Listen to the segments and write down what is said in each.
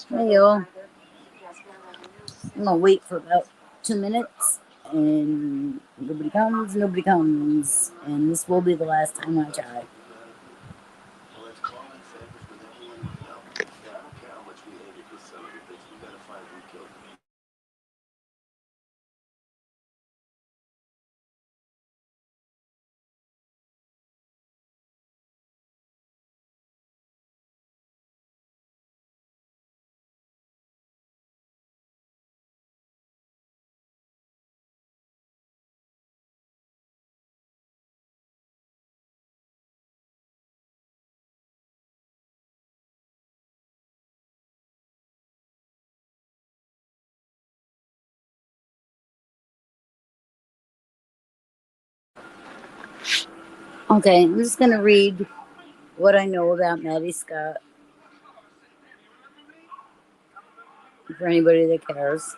Hey y'all, I'm gonna wait for about 2 minutes, and nobody comes, and this will be the last time I try. Okay, I'm just gonna read what I know about Maddie Scott for anybody that cares.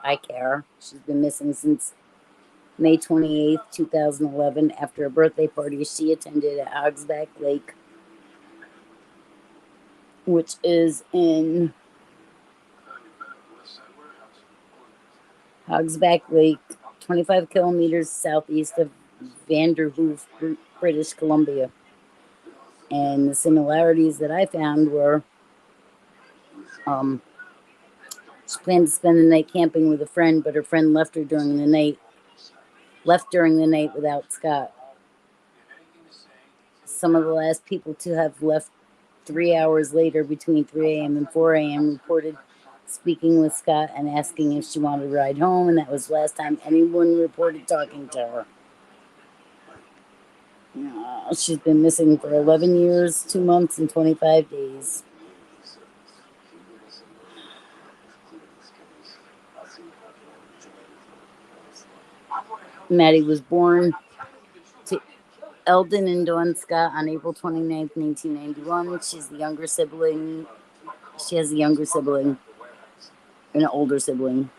I care. She's been missing since May 28th, 2011, after a birthday party she attended at Hogsback Lake, which is in Hogsback Lake, 25 kilometers southeast of Vanderhoof, British Columbia. And the similarities that I found were she planned to spend the night camping with a friend, but her friend left during the night without Scott. Some of the last people to have left 3 hours later, between 3 a.m. and 4 a.m., reported speaking with Scott and asking if she wanted to ride home, and that was the last time anyone reported talking to her. She's been missing for 11 years, 2 months, and 25 days. Maddie was born to Eldon and Dawn Scott on April 29th, 1991. She has a younger sibling and an older sibling.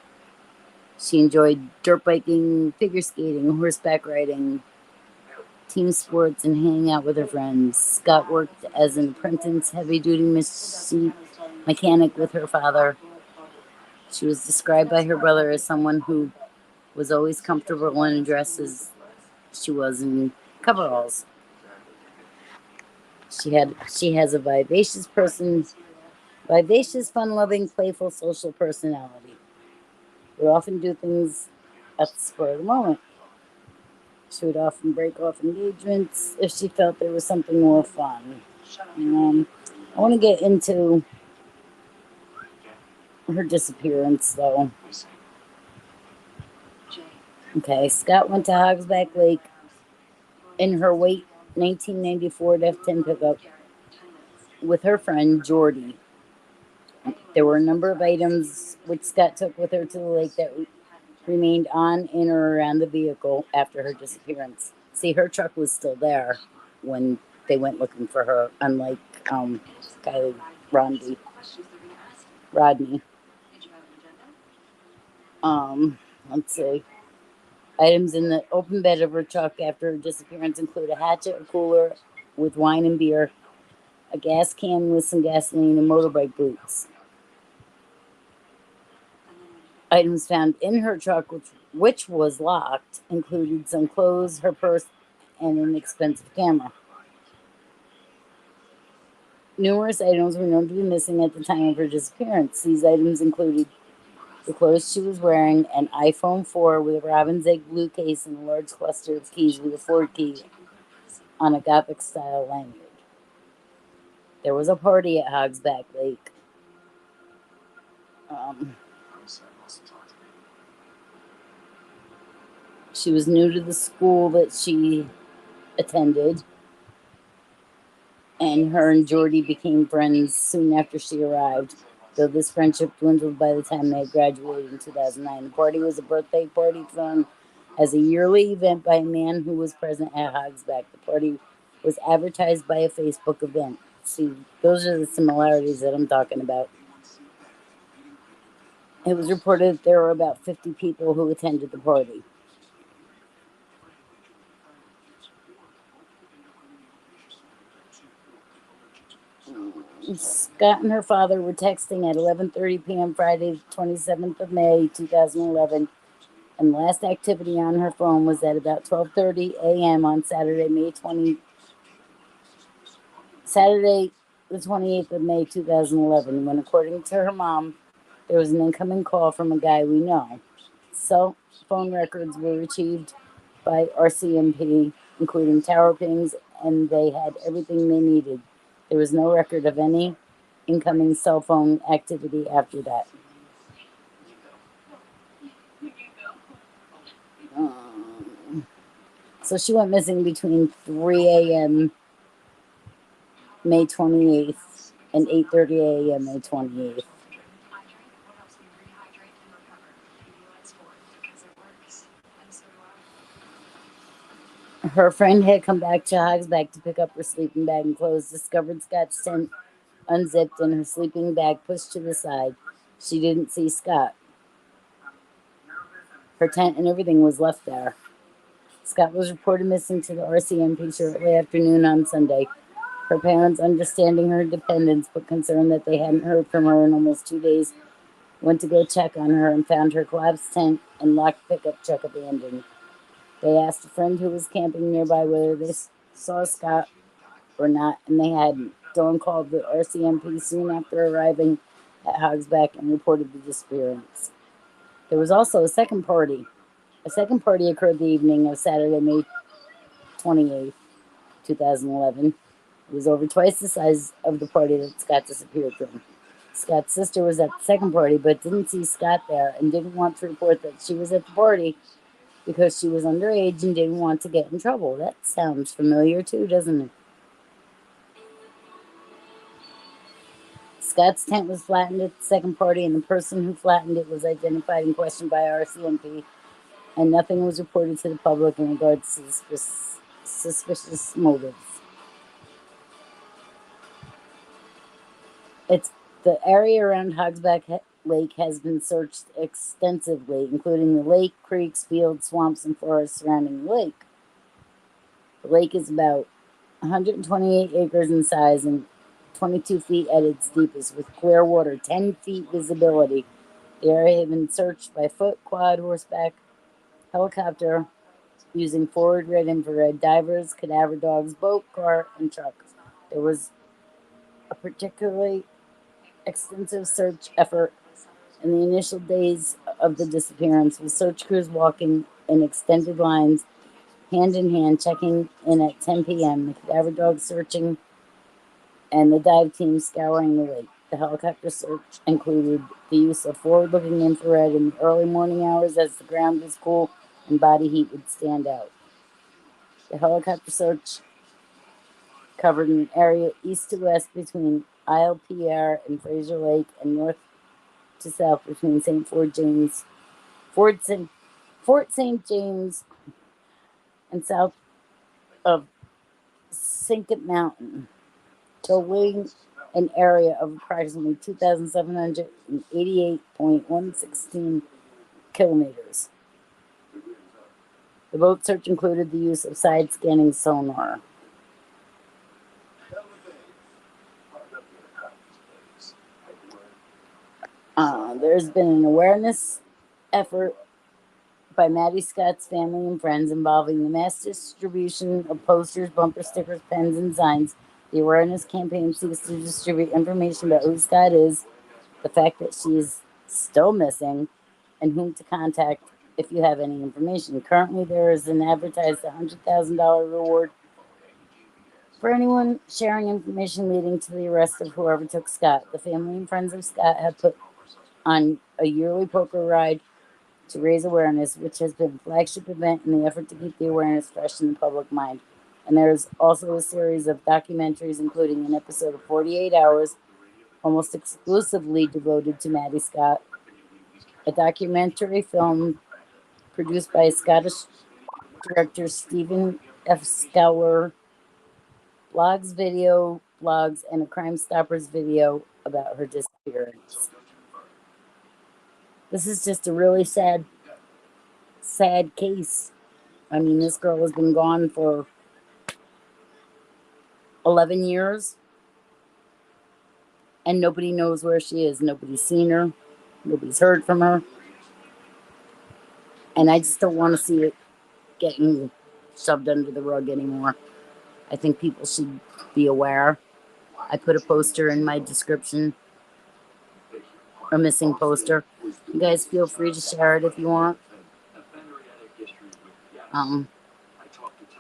She enjoyed dirt biking, figure skating, horseback riding, team sports, and hanging out with her friends. Scott worked as an apprentice heavy-duty mechanic with her father. She was described by her brother as someone who was always comfortable in dresses. She was in coveralls. She has a vivacious, fun-loving, playful, social personality. Would often do things at the spur of the moment. She would often break off engagements if she felt there was something more fun. I want to get into her disappearance, though. Okay, Scott went to Hogsback Lake in her white 1994 F-10 pickup with her friend Jordy. There were a number of items which Scott took with her to the lake that remained on, in, or around the vehicle after her disappearance. See, her truck was still there when they went looking for her, unlike Kylie Rodney. Let's see. Items in the open bed of her truck after her disappearance include a hatchet, a cooler with wine and beer, a gas can with some gasoline, and motorbike boots. Items found in her truck, which was locked, included some clothes, her purse, and an expensive camera. Numerous items were known to be missing at the time of her disappearance. These items included the clothes she was wearing, an iPhone 4 with a robin's egg blue case, and a large cluster of keys with a Ford key on a Gothic-style lanyard. There was a party at Hogsback Lake. She was new to the school that she attended, and her and Jordy became friends soon after she arrived, though this friendship dwindled by the time they had graduated in 2009. The party was a birthday party thrown as a yearly event by a man who was present at Hogsback. The party was advertised by a Facebook event. See, those are the similarities that I'm talking about. It was reported that there were about 50 people who attended the party. Scott and her father were texting at 11:30 p.m. Friday, 27th of May, 2011, and the last activity on her phone was at about 12:30 a.m. on Saturday, the 28th of May, 2011, when, according to her mom, there was an incoming call from a guy we know. Cell phone records were retrieved by RCMP, including tower pings, and they had everything they needed. There was no record of any incoming cell phone activity after that. So she went missing between 3 a.m. May 28th and 8:30 a.m. May 28th. Her friend had come back to Hogsback to pick up her sleeping bag and clothes, discovered Scott's tent unzipped and her sleeping bag pushed to the side. She didn't see Scott. Her tent and everything was left there. Scott was reported missing to the RCMP shortly after noon on Sunday. Her parents, understanding her dependence but concerned that they hadn't heard from her in almost 2 days, went to go check on her and found her collapsed tent and locked pickup truck abandoned. They asked a friend who was camping nearby whether they saw Scott or not, and they hadn't. Dawn called the RCMP soon after arriving at Hogsback and reported the disappearance. There was also a second party. A second party occurred the evening of Saturday, May 28th, 2011. It was over twice the size of the party that Scott disappeared from. Scott's sister was at the second party but didn't see Scott there and didn't want to report that she was at the party because she was underage and didn't want to get in trouble. That sounds familiar too, doesn't it? Scott's tent was flattened at the second party, and the person who flattened it was identified and questioned by RCMP, and nothing was reported to the public in regards to suspicious motives. The area around Hogsback Lake has been searched extensively, including the lake, creeks, fields, swamps, and forests surrounding the lake. The lake is about 128 acres in size and 22 feet at its deepest, with clear water, 10 feet visibility. The area had been searched by foot, quad, horseback, helicopter, using forward red infrared, divers, cadaver dogs, boat, car, and trucks. There was a particularly extensive search effort in the initial days of the disappearance, with search crews walking in extended lines, hand in hand, checking in at 10 p.m., the cadaver dogs searching, and the dive team scouring the lake. The helicopter search included the use of forward-looking infrared in the early morning hours as the ground was cool and body heat would stand out. The helicopter search covered an area east to west between Isle Pierre and Fraser Lake, and north to south between Fort St. James, and south of Sinket Mountain, totaling an area of approximately 2,788.116 kilometers. The boat search included the use of side-scanning sonar. There's been an awareness effort by Maddie Scott's family and friends involving the mass distribution of posters, bumper stickers, pens, and signs. The awareness campaign seeks to distribute information about who Scott is, the fact that she is still missing, and whom to contact if you have any information. Currently, there is an advertised $100,000 reward for anyone sharing information leading to the arrest of whoever took Scott. The family and friends of Scott have put on a yearly poker ride to raise awareness, which has been a flagship event in the effort to keep the awareness fresh in the public mind. And there's also a series of documentaries, including an episode of 48 Hours, almost exclusively devoted to Maddie Scott, a documentary film produced by Scottish director Stephen F. Scower, blogs, and a Crime Stoppers video about her disappearance. This is just a really sad case. I mean, this girl has been gone for 11 years. and nobody knows where she is. Nobody's seen her. Nobody's heard from her. And I just don't want to see it getting shoved under the rug anymore. I think people should be aware. I put a poster in my description, a missing poster. You guys feel free to share it if you want.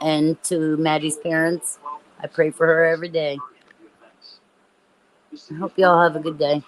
And to Maddie's parents, I pray for her every day. I hope y'all have a good day.